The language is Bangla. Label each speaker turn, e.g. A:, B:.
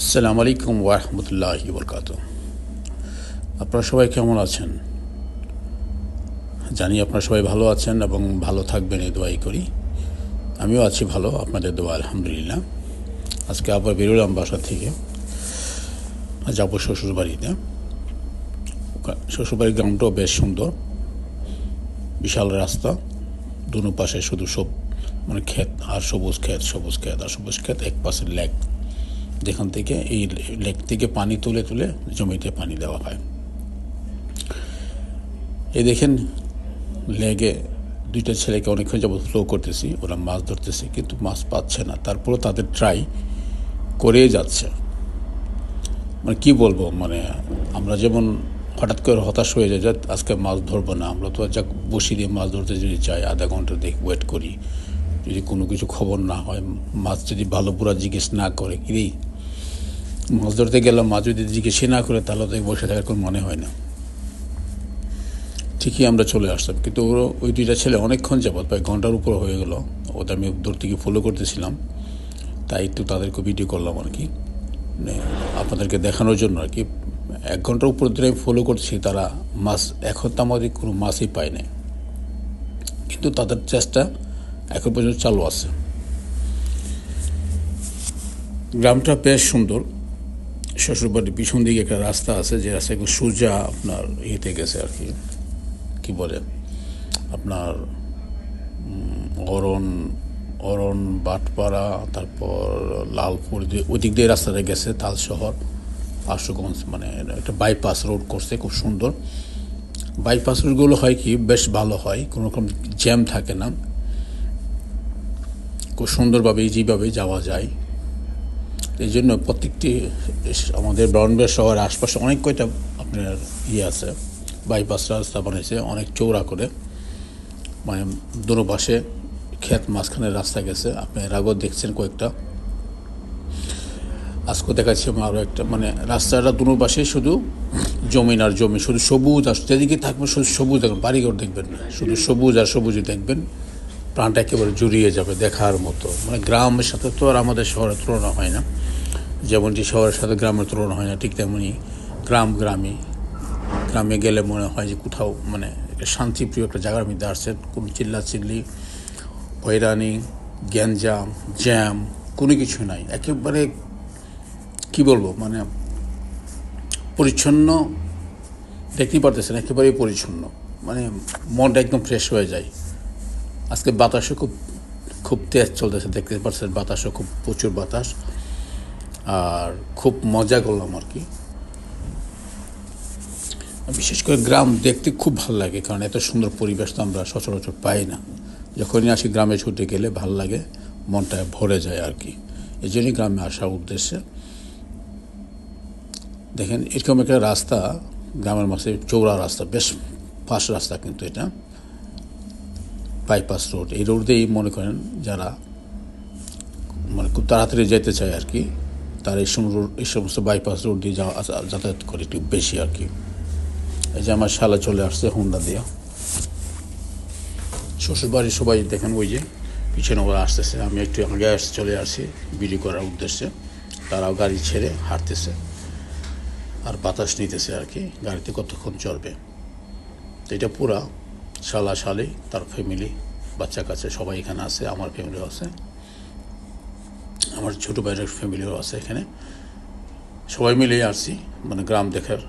A: আসসালামু আলাইকুম ওয়া রাহমাতুল্লাহি ওয়া বারাকাতুহু। আপনারা সবাই কেমন আছেন? জানি আপনারা সবাই ভালো আছেন এবং ভালো থাকবেন এই দোয়াই করি। আমিও আছি ভালো, আপনাদের দোয়া আলহামদুলিল্লাহ। আজকে আবার বেরোলাম বাসা থেকে, যাবো শ্বশুরবাড়িতে। শ্বশুরবাড়ির গ্রামটাও বেশ সুন্দর, বিশাল রাস্তা, দুনো পাশে শুধু মানে ক্ষেত আর সবুজ ক্ষেত, সবুজ ক্ষেত আর সবুজ ক্ষেত, এক পাশে লেক, যেখান থেকে এই লেক থেকে পানি তুলে তুলে জমিতে পানি দেওয়া হয়। এই দেখেন, লেগে দুইটা ছেলেকে অনেকক্ষণ যাবত ফ্লো করতেছি, ওরা মাছ ধরতেছে কিন্তু মাছ পাচ্ছে না, তারপরেও তাদের ট্রাই করেই যাচ্ছে। মানে কি বলবো, মানে আমরা যেমন হঠাৎ করে হতাশ হয়ে যায় যে আজকে মাছ ধরবো না, আমরা তো যাক বসি দিয়ে মাছ ধরতে যদি চাই আধা ঘন্টা দেখি ওয়েট করি, যদি কোনো কিছু খবর না হয়, মাছ যদি ভালো পুরা জিজ্ঞেস না করে, কিরে মাছ ধরতে গেলাম, মাছ যদি জিজ্ঞেসে না করে তাহলে তো বসে থাকার কোনো মনে হয় না। ঠিকই আমরা চলে আসতাম, কিন্তু ওই দুইটা ছেলে অনেকক্ষণ যাবত, প্রায় ঘন্টার উপর হয়ে গেল, ওদের আমি দূর থেকে ফলো করতেছিলাম, তাই একটু তাদেরকে ভিডিও করলাম আর কি, মানে আপনাদেরকে দেখানোর জন্য আর কি। 1 ঘন্টার উপর ধরে আমি ফলো করছি, তারা মাছ এখন তো আমাদের কোনো মাছই পায় না, কিন্তু তাদের চেষ্টা এখন পর্যন্ত চালু আছে। গ্রামটা বেশ সুন্দর। শ্বশুরবাড়ির পিছন দিকে একটা রাস্তা আছে, যে রাস্তা একটু সোজা আপনার ইয়েতে গেছে আর কি, কী বলে আপনার অরণ বাটপাড়া, তারপর লালপুর, ওই দিক দিয়ে রাস্তাটা গেছে তাল শহর, আশুগঞ্জ, মানে একটা বাইপাস রোড করছে, খুব সুন্দর। বাইপাস রোডগুলো হয় কি বেশ ভালো হয়, কোনো রকম জ্যাম থাকে না, খুব সুন্দরভাবে ইজিভাবে যাওয়া যায়। এই জন্য প্রত্যেকটি আমাদের ব্রাউনবাড়িয়া শহরের আশপাশে অনেক কয়টা আপনার আছে, বাইপাস রাস্তা বানিয়েছে অনেক চৌড়া করে, মানে দুনো পাশে ক্ষেত, মাঝখানে রাস্তা গেছে। আপনি এর আগেও দেখছেন কয়েকটা, আজকে দেখাচ্ছি আরও একটা, মানে রাস্তাটা দুনো পাশে শুধু জমিন আর জমি, শুধু সবুজ, আর যেদিকে থাকবে শুধু সবুজ দেখবেন, বাড়িঘর দেখবেন না, শুধু সবুজ আর সবুজই দেখবেন, প্রাণটা একেবারে জুড়িয়ে যাবে দেখার মতো। মানে গ্রামের সাথে তো আর আমাদের শহরের তুলনা হয় না, যেমনটি শহরের সাথে গ্রামের তুলনা হয় না, ঠিক তেমনি গ্রামে গেলে মনে হয় যে কোথাও মানে একটা শান্তিপ্রিয় একটা জায়গার মধ্যে আসছে, কোনো চিল্লাচিল্লি, হয়রানি, গ্যাঞ্জাম, জ্যাম কোনো কিছু নাই, একেবারে কি বলবো, মানে পরিচ্ছন্ন, দেখতেই পারতেছেন একেবারেই পরিচ্ছন্ন, মানে মনটা একদম ফ্রেশ হয়ে যায়। আজকে বাতাসও খুব খুব তেজ চলতেছে, দেখতে পাচ্ছেন বাতাসও খুব প্রচুর বাতাস, আর খুব মজা করলাম আর কি। বিশেষ করে গ্রাম দেখতে খুব ভালো লাগে, কারণ এত সুন্দর পরিবেশ তো আমরা সচরাচর পাই না। যখনই আসি গ্রামে ছুটে গেলে ভাল লাগে, মনটা ভরে যায় আর কি, এই জন্যই গ্রামে আসার উদ্দেশ্যে। দেখেন এরকম একটা রাস্তা, গ্রামের মাঝে চৌড়া রাস্তা, বেশ ফাঁস রাস্তা, কিন্তু এটা বাইপাস রোড। এই রোড দিয়েই মনে করেন যারা মানে খুব তাড়াতাড়ি যেতে চায় আর কি, তারা এই সমস্ত বাইপাস রোড দিয়ে যাতায়াত করে একটু বেশি আর কি। এই যে আমার শালা চলে আসছে হোন্ডা দিয়ে, শ্বশুরবাড়ির সবাই দেখেন ওই যে পিছনে ওরা আসতেছে, আমি একটু আগে চলে আসছি ভিডিও করার উদ্দেশ্যে, তারাও গাড়ি ছেড়ে হাঁটতেছে আর বাতাস নিতেছে আর কি, গাড়িতে কতক্ষণ চলবে। তো এটা পুরা শালা শালি তার ফ্যামিলি, বাচ্চা কাচ্চা সবাই এখানে আছে, আমার ফ্যামিলিও আছে, আমার ছোটো ভাইয়ের ফ্যামিলিও আছে এখানে, সবাই মিলেই আসছি মানে গ্রাম দেখার